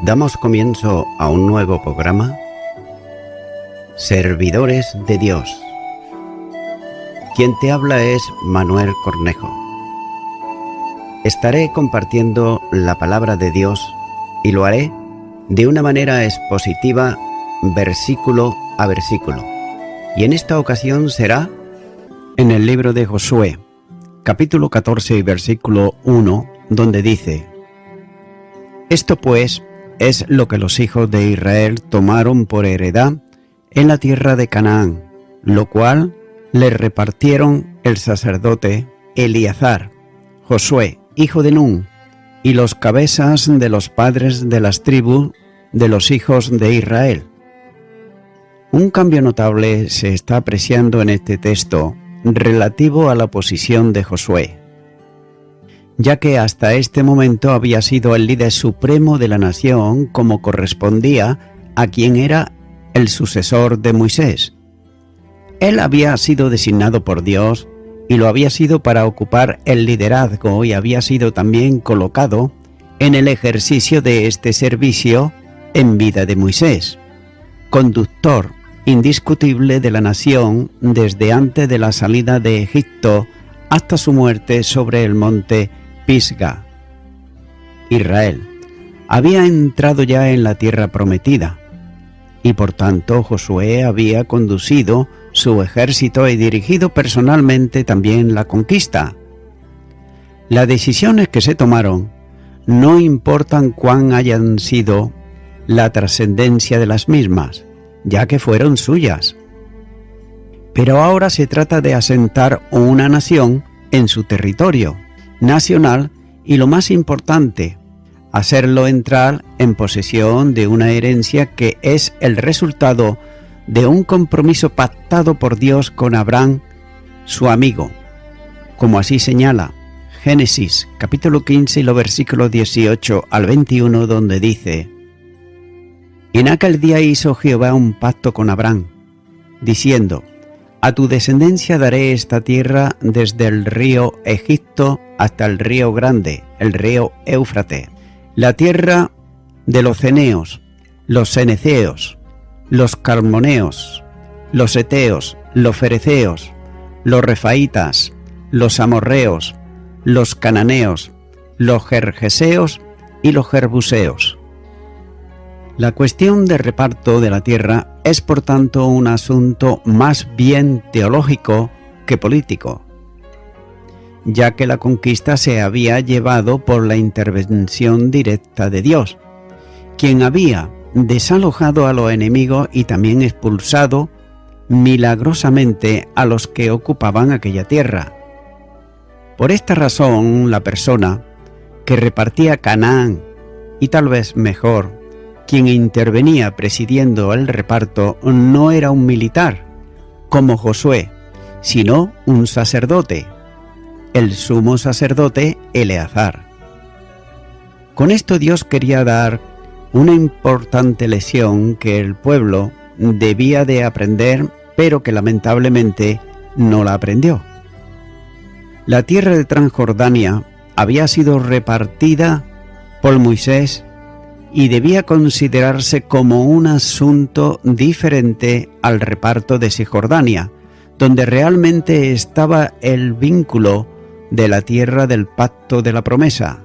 Damos comienzo a un nuevo programa, Servidores de Dios. Quien te habla es Manuel Cornejo. Estaré compartiendo la palabra de Dios y lo haré de una manera expositiva, versículo a versículo. Y en esta ocasión será en el libro de Josué, capítulo 14 y versículo 1, donde dice: Esto pues es lo que los hijos de Israel tomaron por heredad en la tierra de Canaán, lo cual le repartieron el sacerdote Eleazar, Josué, hijo de Nun, y los cabezas de los padres de las tribus de los hijos de Israel. Un cambio notable se está apreciando en este texto relativo a la posición de Josué, ya que hasta este momento había sido el líder supremo de la nación como correspondía a quien era el sucesor de Moisés. Él había sido designado por Dios y lo había sido para ocupar el liderazgo y había sido también colocado en el ejercicio de este servicio en vida de Moisés, conductor indiscutible de la nación desde antes de la salida de Egipto hasta su muerte sobre el monte Pisga. Israel había entrado ya en la tierra prometida y por tanto Josué había conducido su ejército y dirigido personalmente también la conquista. Las decisiones que se tomaron no importan cuán hayan sido la trascendencia de las mismas, ya que fueron suyas. Pero ahora se trata de asentar una nación en su territorio nacional y, lo más importante, hacerlo entrar en posesión de una herencia que es el resultado de un compromiso pactado por Dios con Abraham, su amigo, como así señala Génesis capítulo 15 y los versículos 18 al 21, donde dice: En aquel día hizo Jehová un pacto con Abraham, diciendo: A tu descendencia daré esta tierra desde el río Egipto hasta el río grande, el río Éufrates, la tierra de los ceneos, los ceneceos, los carmoneos, los heteos, los fereceos, los refaitas, los amorreos, los cananeos, los gergeseos y los jerbuseos. La cuestión de reparto de la tierra es por tanto un asunto más bien teológico que político, ya que la conquista se había llevado por la intervención directa de Dios, quien había desalojado a los enemigos y también expulsado milagrosamente a los que ocupaban aquella tierra. Por esta razón, la persona que repartía Canaán, y tal vez mejor, quien intervenía presidiendo el reparto, no era un militar, como Josué, sino un sacerdote, el sumo sacerdote Eleazar. Con esto Dios quería dar una importante lección que el pueblo debía de aprender, pero que lamentablemente no la aprendió. La tierra de Transjordania había sido repartida por Moisés y debía considerarse como un asunto diferente al reparto de Cisjordania, donde realmente estaba el vínculo de la tierra del pacto de la promesa.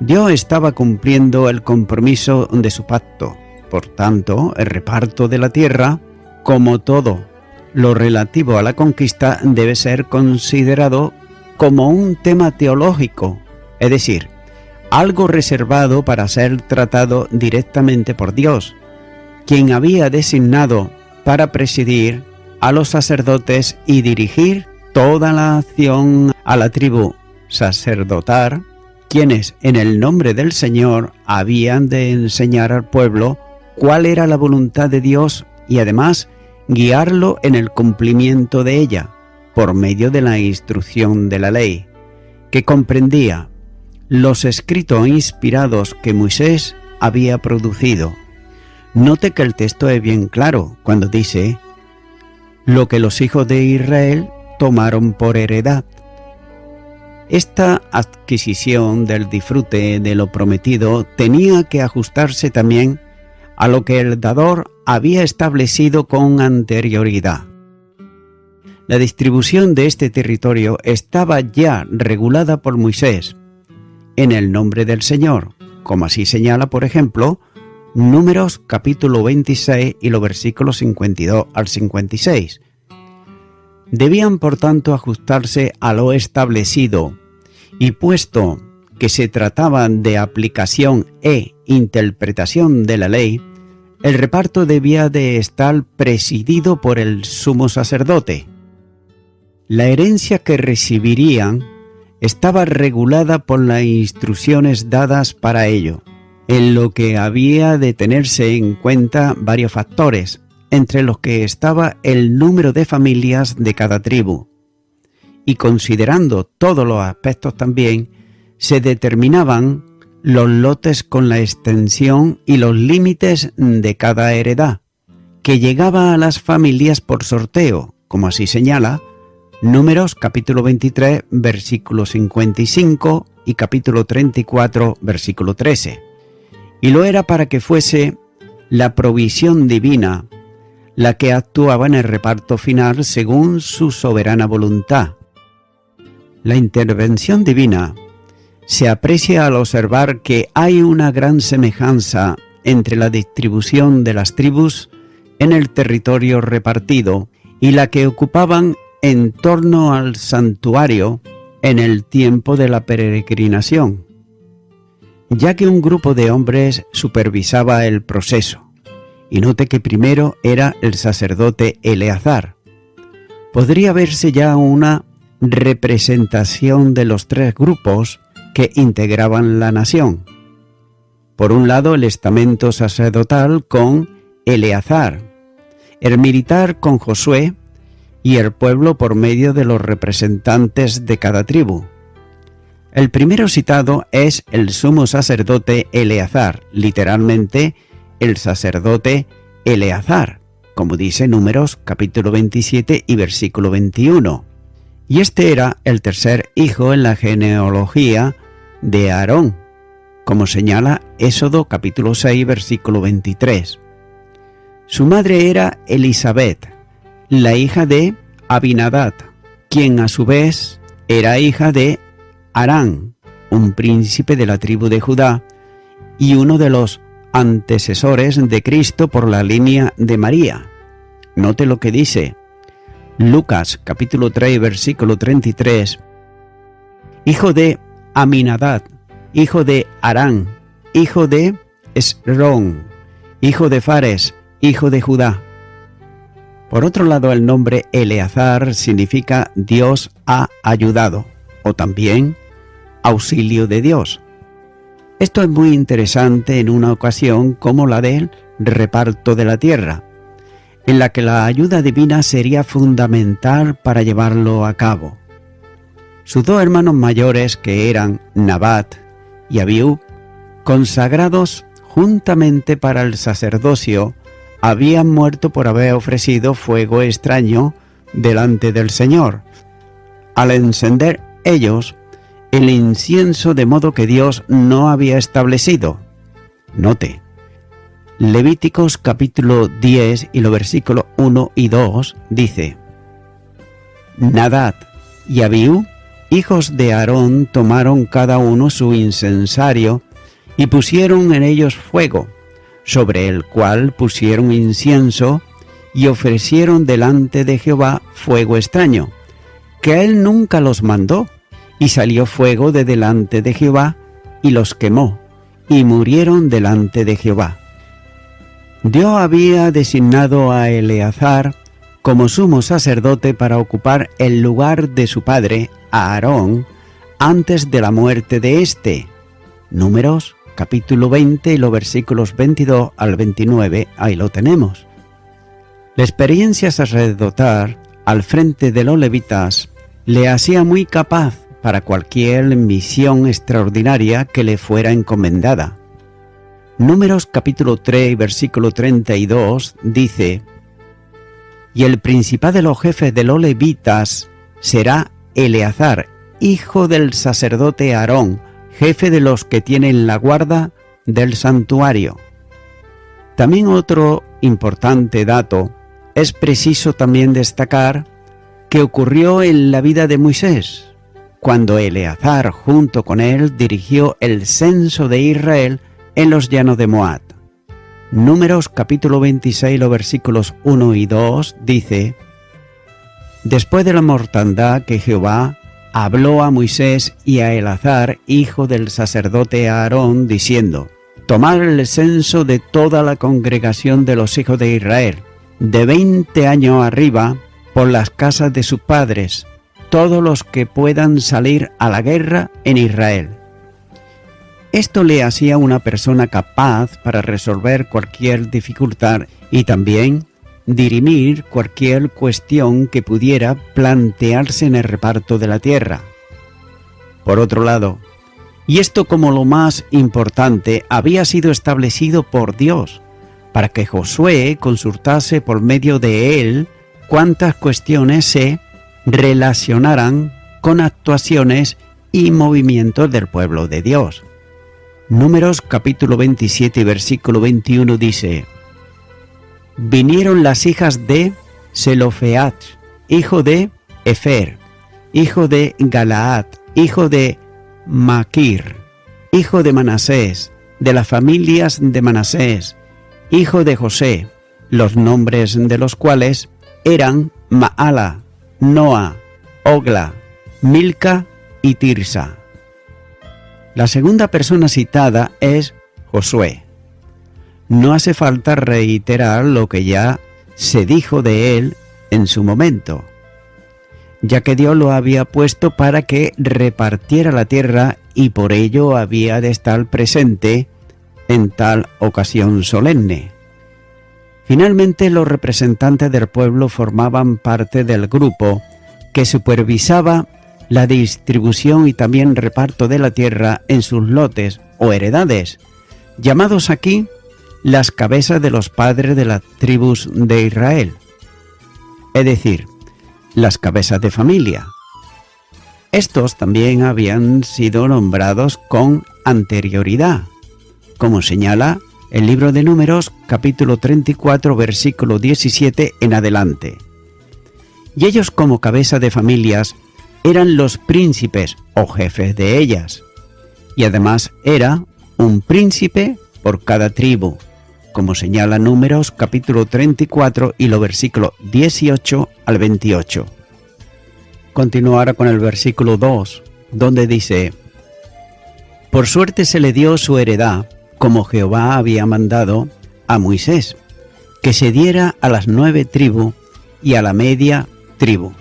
Dios estaba cumpliendo el compromiso de su pacto. Por tanto, el reparto de la tierra, como todo lo relativo a la conquista, debe ser considerado como un tema teológico, es decir, algo reservado para ser tratado directamente por Dios, quien había designado para presidir a los sacerdotes y dirigir toda la acción a la tribu sacerdotal, quienes en el nombre del Señor habían de enseñar al pueblo cuál era la voluntad de Dios y además guiarlo en el cumplimiento de ella por medio de la instrucción de la ley, que comprendía los escritos inspirados que Moisés había producido. Note que el texto es bien claro cuando dice: lo que los hijos de Israel tomaron por heredad. Esta adquisición del disfrute de lo prometido tenía que ajustarse también a lo que el dador había establecido con anterioridad. La distribución de este territorio estaba ya regulada por Moisés en el nombre del Señor, como así señala, por ejemplo, Números capítulo 26 y los versículos 52 al 56. Debían, por tanto, ajustarse a lo establecido, y puesto que se trataba de aplicación e interpretación de la ley, el reparto debía de estar presidido por el sumo sacerdote. La herencia que recibirían estaba regulada por las instrucciones dadas para ello, en lo que había de tenerse en cuenta varios factores, entre los que estaba el número de familias de cada tribu. Y considerando todos los aspectos también, se determinaban los lotes con la extensión y los límites de cada heredad, que llegaba a las familias por sorteo, como así señala Números capítulo 23, versículo 55 y capítulo 34, versículo 13. Y lo era para que fuese la provisión divina la que actuaba en el reparto final según su soberana voluntad. La intervención divina se aprecia al observar que hay una gran semejanza entre la distribución de las tribus en el territorio repartido y la que ocupaban en torno al santuario en el tiempo de la peregrinación, ya que un grupo de hombres supervisaba el proceso. Y note que primero era el sacerdote Eleazar. Podría verse ya una representación de los tres grupos que integraban la nación. Por un lado, el estamento sacerdotal con Eleazar, el militar con Josué y el pueblo por medio de los representantes de cada tribu. El primero citado es el sumo sacerdote Eleazar, literalmente el sacerdote Eleazar, como dice Números capítulo 27 y versículo 21. Y este era el tercer hijo en la genealogía de Aarón, como señala Éxodo capítulo 6 versículo 23. Su madre era Elisabet, la hija de Abinadab, quien a su vez era hija de Arán, un príncipe de la tribu de Judá y uno de los antecesores de Cristo por la línea de María. Note lo que dice Lucas capítulo 3 versículo 33. Hijo de Aminadab, hijo de Arán, hijo de Esrón, hijo de Fares, hijo de Judá. Por otro lado, el nombre Eleazar significa Dios ha ayudado, o también auxilio de Dios. Esto es muy interesante en una ocasión como la del reparto de la tierra, en la que la ayuda divina sería fundamental para llevarlo a cabo. Sus dos hermanos mayores, que eran Nabat y Abiú, consagrados juntamente para el sacerdocio, habían muerto por haber ofrecido fuego extraño delante del Señor, al encender ellos el incienso de modo que Dios no había establecido. Note, Levíticos capítulo 10 y los versículos 1 y 2 dice: Nadab y Abiú, hijos de Aarón, tomaron cada uno su incensario y pusieron en ellos fuego, sobre el cual pusieron incienso y ofrecieron delante de Jehová fuego extraño, que él nunca los mandó, y salió fuego de delante de Jehová y los quemó, y murieron delante de Jehová. Dios había designado a Eleazar como sumo sacerdote para ocupar el lugar de su padre, Aarón, antes de la muerte de éste. Números capítulo 20 y los versículos 22 al 29, ahí lo tenemos. La experiencia sacerdotal al frente de los levitas le hacía muy capaz para cualquier misión extraordinaria que le fuera encomendada. Números capítulo 3 y versículo 32 dice: Y el principal de los jefes de los levitas será Eleazar, hijo del sacerdote Aarón, jefe de los que tienen la guarda del santuario. También otro importante dato, es preciso también destacar que ocurrió en la vida de Moisés, cuando Eleazar junto con él dirigió el censo de Israel en los llanos de Moab. Números capítulo 26, los versículos 1 y 2 dice: Después de la mortandad que Jehová habló a Moisés y a Eleazar, hijo del sacerdote Aarón, diciendo: Tomad el censo de toda la congregación de los hijos de Israel, de 20 años arriba, por las casas de sus padres, todos los que puedan salir a la guerra en Israel. Esto le hacía una persona capaz para resolver cualquier dificultad y también dirimir cualquier cuestión que pudiera plantearse en el reparto de la tierra. Por otro lado, y esto como lo más importante, había sido establecido por Dios, para que Josué consultase por medio de él cuántas cuestiones se relacionaran con actuaciones y movimientos del pueblo de Dios. Números capítulo 27 versículo 21 dice: Vinieron las hijas de Zelofeat, hijo de Efer, hijo de Galaad, hijo de Maquir, hijo de Manasés, de las familias de Manasés, hijo de José, los nombres de los cuales eran Maala, Noa, Ogla, Milca y Tirsa. La segunda persona citada es Josué. No hace falta reiterar lo que ya se dijo de él en su momento, ya que Dios lo había puesto para que repartiera la tierra y por ello había de estar presente en tal ocasión solemne. Finalmente, los representantes del pueblo formaban parte del grupo que supervisaba la distribución y también reparto de la tierra en sus lotes o heredades, llamados aquí las cabezas de los padres de las tribus de Israel, es decir, las cabezas de familia. Estos también habían sido nombrados con anterioridad, como señala el libro de Números, capítulo 34, versículo 17 en adelante. Y ellos como cabeza de familias eran los príncipes o jefes de ellas. Y además era un príncipe por cada tribu, como señala Números, capítulo 34 y los versículos 18 al 28. Continúo ahora con el versículo 2, donde dice: Por suerte se le dio su heredad, como Jehová había mandado a Moisés, que se diera a las 9 tribus y a la media tribu.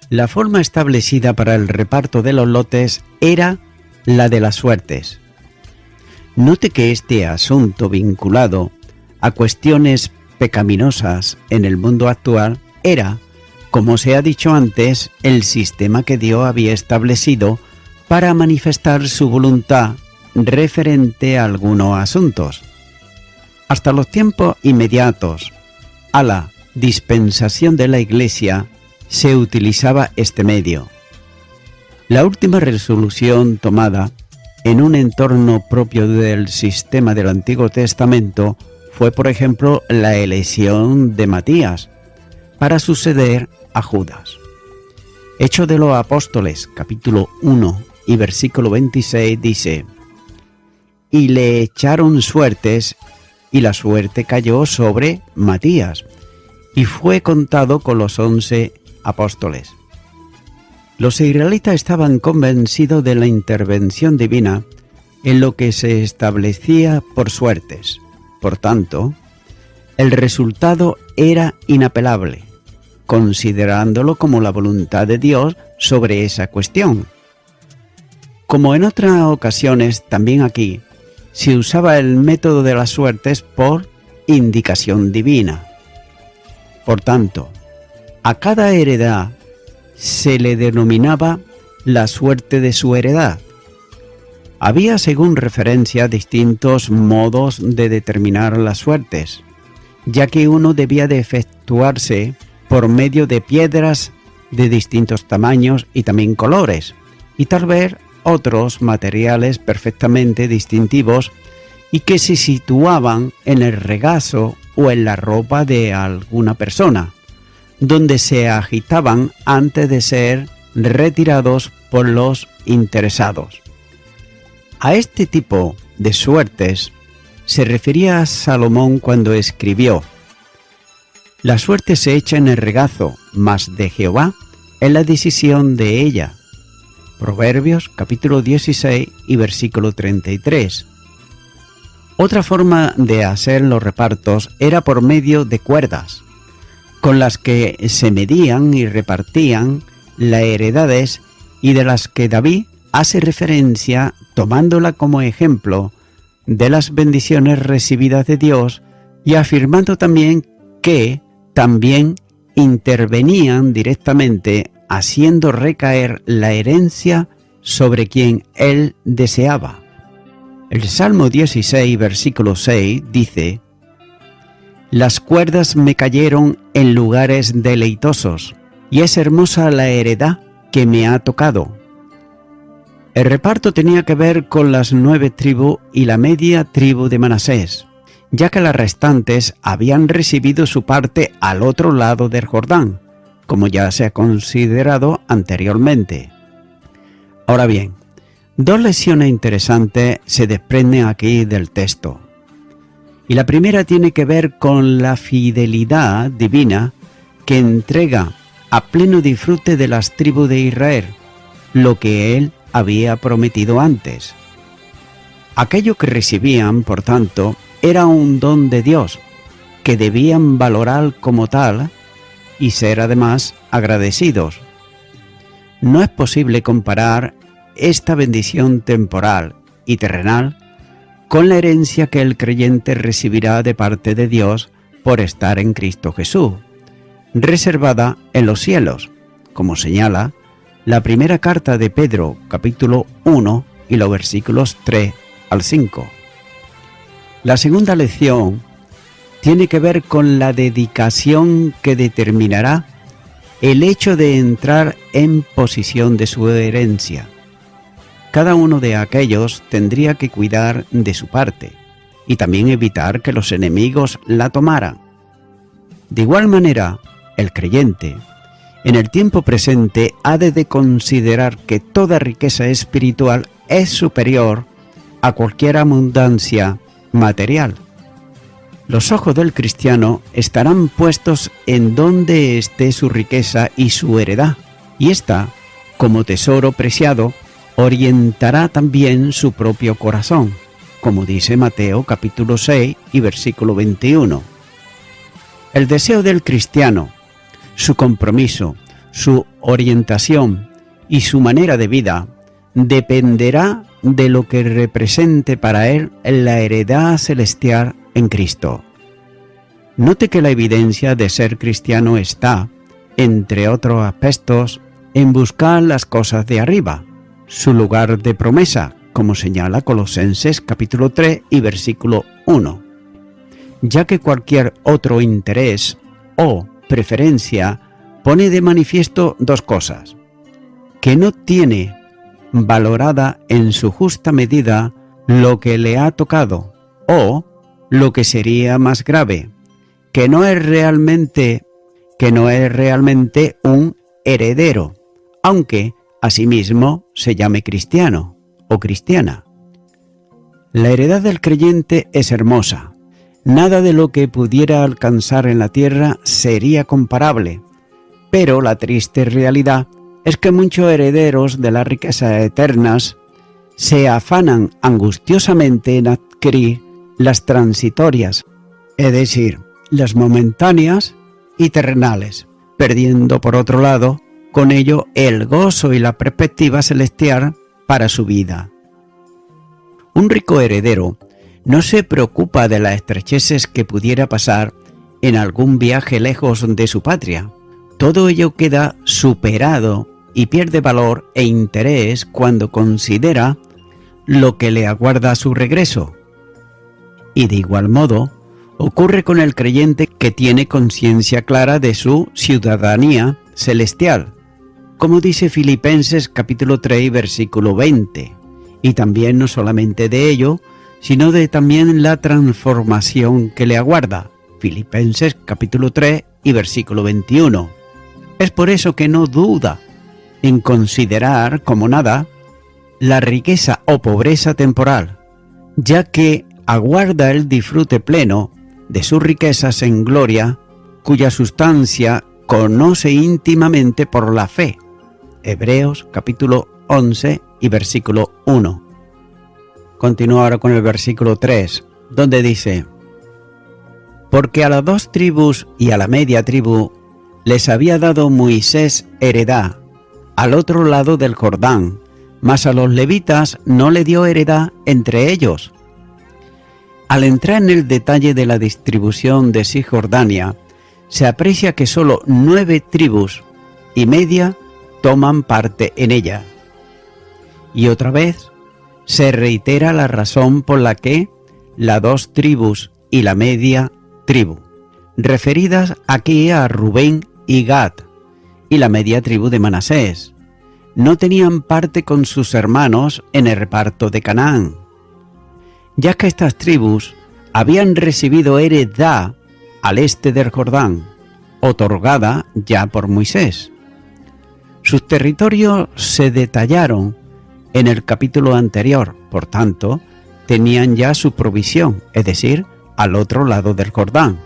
La forma establecida para el reparto de los lotes era la de las suertes. Note que este asunto vinculado a cuestiones pecaminosas en el mundo actual era, como se ha dicho antes, el sistema que Dios había establecido para manifestar su voluntad referente a algunos asuntos. Hasta los tiempos inmediatos a la dispensación de la Iglesia se utilizaba este medio. La última resolución tomada en un entorno propio del sistema del Antiguo Testamento fue, por ejemplo, la elección de Matías para suceder a Judas. Hechos de los Apóstoles, capítulo 1 y versículo 26 dice: Y le echaron suertes, y la suerte cayó sobre Matías, y fue contado con los 11 apóstoles. Los israelitas estaban convencidos de la intervención divina en lo que se establecía por suertes. Por tanto, el resultado era inapelable, considerándolo como la voluntad de Dios sobre esa cuestión. Como en otras ocasiones, también aquí se usaba el método de las suertes por indicación divina. Por tanto, a cada heredad se le denominaba la suerte de su heredad. Había, según referencia, distintos modos de determinar las suertes, ya que uno debía de efectuarse por medio de piedras de distintos tamaños y también colores, y tal vez otros materiales perfectamente distintivos y que se situaban en el regazo o en la ropa de alguna persona, donde se agitaban antes de ser retirados por los interesados. A este tipo de suertes se refería Salomón cuando escribió: «La suerte se echa en el regazo, mas de Jehová es la decisión de ella». Proverbios capítulo 16 y versículo 33. Otra forma de hacer los repartos era por medio de cuerdas, con las que se medían y repartían las heredades, y de las que David hace referencia tomándola como ejemplo de las bendiciones recibidas de Dios y afirmando también que también intervenían directamente haciendo recaer la herencia sobre quien él deseaba. El Salmo 16, versículo 6 dice: «Las cuerdas me cayeron en lugares deleitosos, y es hermosa la heredad que me ha tocado». El reparto tenía que ver con las 9 tribus y la media tribu de Manasés, ya que las restantes habían recibido su parte al otro lado del Jordán, como ya se ha considerado anteriormente. Ahora bien, 2 lecciones interesantes se desprenden aquí del texto. Y la primera tiene que ver con la fidelidad divina que entrega a pleno disfrute de las tribus de Israel, lo que él había prometido antes. Aquello que recibían, por tanto, era un don de Dios, que debían valorar como tal y ser además agradecidos. No es posible comparar esta bendición temporal y terrenal con la herencia que el creyente recibirá de parte de Dios por estar en Cristo Jesús, reservada en los cielos, como señala la primera carta de Pedro, capítulo 1 y los versículos 3 al 5. La segunda lección tiene que ver con la dedicación que determinará el hecho de entrar en posesión de su herencia. Cada uno de aquellos tendría que cuidar de su parte y también evitar que los enemigos la tomaran. De igual manera, el creyente, en el tiempo presente, ha de considerar que toda riqueza espiritual es superior a cualquier abundancia material. Los ojos del cristiano estarán puestos en donde esté su riqueza y su heredad, y ésta, como tesoro preciado, orientará también su propio corazón, como dice Mateo capítulo 6 y versículo 21. El deseo del cristiano, su compromiso, su orientación y su manera de vida dependerá de lo que represente para él la heredad celestial en Cristo. Note que la evidencia de ser cristiano está, entre otros aspectos, en buscar las cosas de arriba, su lugar de promesa, como señala Colosenses capítulo 3 y versículo 1, ya que cualquier otro interés o preferencia pone de manifiesto 2 cosas: que no tiene valorada en su justa medida lo que le ha tocado, o, lo que sería más grave, que no es realmente un heredero, aunque asimismo se llame cristiano o cristiana. La heredad del creyente es hermosa. Nada de lo que pudiera alcanzar en la tierra sería comparable, pero la triste realidad es que muchos herederos de las riquezas eternas se afanan angustiosamente en adquirir las transitorias, es decir, las momentáneas y terrenales, perdiendo por otro lado con ello el gozo y la perspectiva celestial para su vida. Un rico heredero no se preocupa de las estrecheces que pudiera pasar en algún viaje lejos de su patria. Todo ello queda superado y pierde valor e interés cuando considera lo que le aguarda a su regreso. Y de igual modo, ocurre con el creyente que tiene conciencia clara de su ciudadanía celestial como dice Filipenses capítulo 3 versículo 20, y también no solamente de ello, sino de también la transformación que le aguarda, Filipenses capítulo 3 y versículo 21. Es por eso que no duda en considerar como nada la riqueza o pobreza temporal, ya que aguarda el disfrute pleno de sus riquezas en gloria, cuya sustancia conoce íntimamente por la fe. Hebreos capítulo 11 y versículo 1. Continúa ahora con el versículo 3, donde dice: porque a las 2 tribus y a la media tribu les había dado Moisés heredad al otro lado del Jordán, mas a los levitas no le dio heredad entre ellos. Al entrar en el detalle de la distribución de Cisjordania, se aprecia que solo 9 tribus y media toman parte en ella. Y otra vez se reitera la razón por la que las 2 tribus y la media tribu, referidas aquí a Rubén y Gad, y la media tribu de Manasés, no tenían parte con sus hermanos en el reparto de Canaán, ya que estas tribus habían recibido heredad al este del Jordán, otorgada ya por Moisés. Sus territorios se detallaron en el capítulo anterior, por tanto, tenían ya su provisión, es decir, al otro lado del Jordán,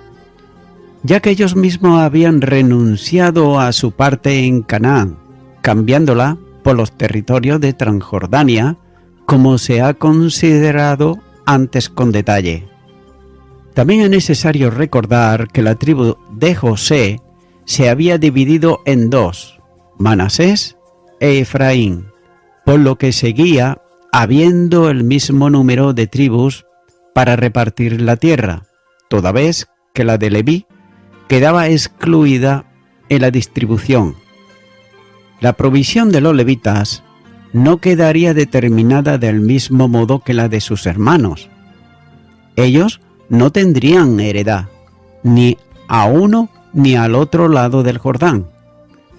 ya que ellos mismos habían renunciado a su parte en Canaán, cambiándola por los territorios de Transjordania, como se ha considerado antes con detalle. También es necesario recordar que la tribu de José se había dividido en 2, Manasés e Efraín, por lo que seguía habiendo el mismo número de tribus para repartir la tierra, toda vez que la de Leví quedaba excluida en la distribución. La provisión de los levitas no quedaría determinada del mismo modo que la de sus hermanos. Ellos no tendrían heredad, ni a uno ni al otro lado del Jordán,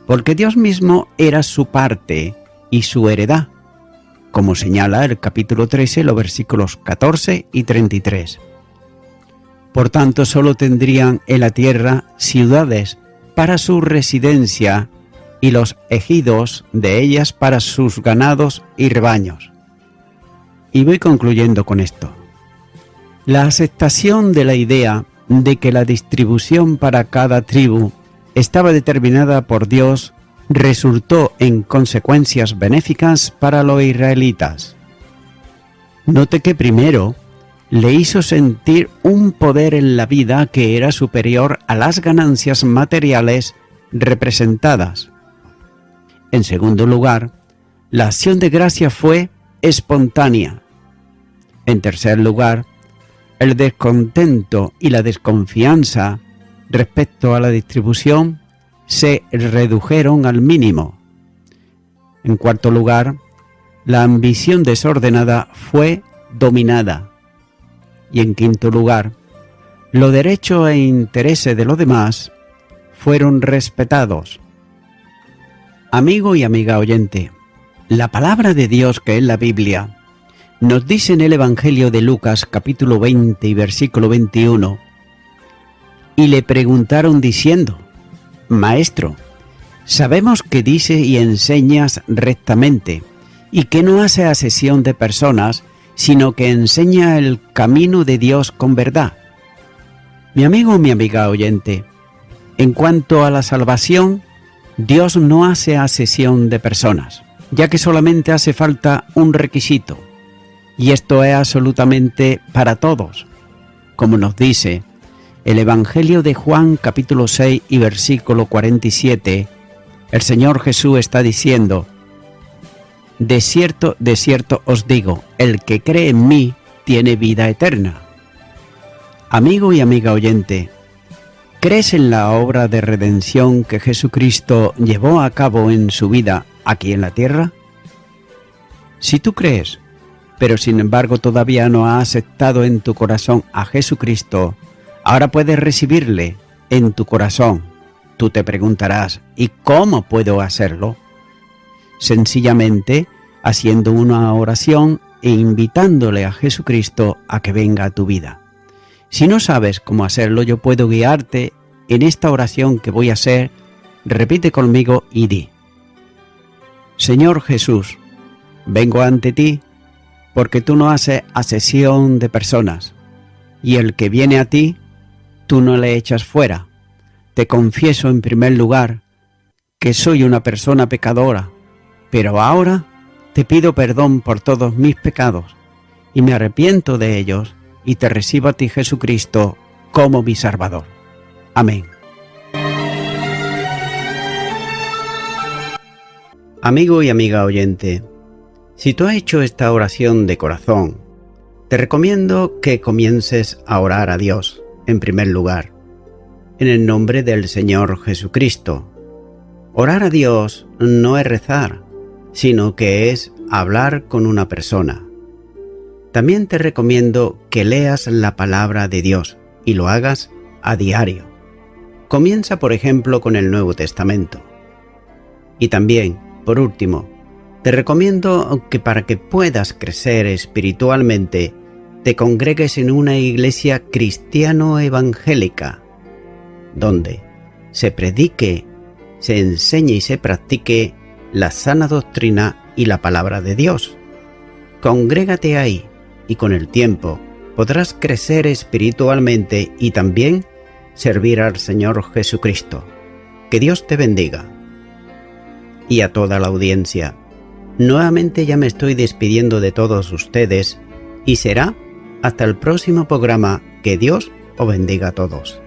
porque Dios mismo era su parte y su heredad, como señala el capítulo 13, los versículos 14 y 33. Por tanto, solo tendrían en la tierra ciudades para su residencia y los ejidos de ellas para sus ganados y rebaños. Y voy concluyendo con esto. La aceptación de la idea de que la distribución para cada tribu estaba determinada por Dios resultó en consecuencias benéficas para los israelitas. Note que primero le hizo sentir un poder en la vida que era superior a las ganancias materiales representadas. En segundo lugar, la acción de gracia fue espontánea. En tercer lugar, el descontento y la desconfianza respecto a la distribución se redujeron al mínimo. En cuarto lugar, la ambición desordenada fue dominada. Y en quinto lugar, los derechos e intereses de los demás fueron respetados. Amigo y amiga oyente, la palabra de Dios, que es la Biblia, nos dice en el Evangelio de Lucas capítulo 20 y versículo 21: y le preguntaron diciendo: Maestro, sabemos que dices y enseñas rectamente, y que no hace asesión de personas, sino que enseña el camino de Dios con verdad. Mi amigo, mi amiga oyente, en cuanto a la salvación, Dios no hace asesión de personas, ya que solamente hace falta un requisito, y esto es absolutamente para todos, como nos dice el Evangelio de Juan capítulo 6 y versículo 47, el Señor Jesús está diciendo: de cierto os digo, el que cree en mí tiene vida eterna. Amigo y amiga oyente, ¿crees en la obra de redención que Jesucristo llevó a cabo en su vida aquí en la tierra? Si tú crees, pero sin embargo todavía no has aceptado en tu corazón a Jesucristo, ahora puedes recibirle en tu corazón. Tú te preguntarás: ¿y cómo puedo hacerlo? sencillamente haciendo una oración e invitándole a Jesucristo a que venga a tu vida. Si no sabes cómo hacerlo, yo puedo guiarte en esta oración que voy a hacer. Repite conmigo y di: Señor Jesús, vengo ante ti porque tú no haces acepción de personas, y el que viene a ti, tú no le echas fuera. Te confieso en primer lugar que soy una persona pecadora, pero ahora te pido perdón por todos mis pecados y me arrepiento de ellos y te recibo a ti, Jesucristo, como mi Salvador. Amén. Amigo y amiga oyente, si tú has hecho esta oración de corazón, te recomiendo que comiences a orar a Dios, en primer lugar, en el nombre del Señor Jesucristo. Orar a Dios no es rezar, sino que es hablar con una persona. También te recomiendo que leas la palabra de Dios y lo hagas a diario. Comienza, por ejemplo, con el Nuevo Testamento. Y también, por último, te recomiendo que para que puedas crecer espiritualmente, te congregues en una iglesia cristiano-evangélica, donde se predique, se enseñe y se practique la sana doctrina y la palabra de Dios. Congrégate ahí y con el tiempo podrás crecer espiritualmente y también servir al Señor Jesucristo. Que Dios te bendiga. Y a toda la audiencia, nuevamente ya me estoy despidiendo de todos ustedes y será hasta el próximo programa. Que Dios os bendiga a todos.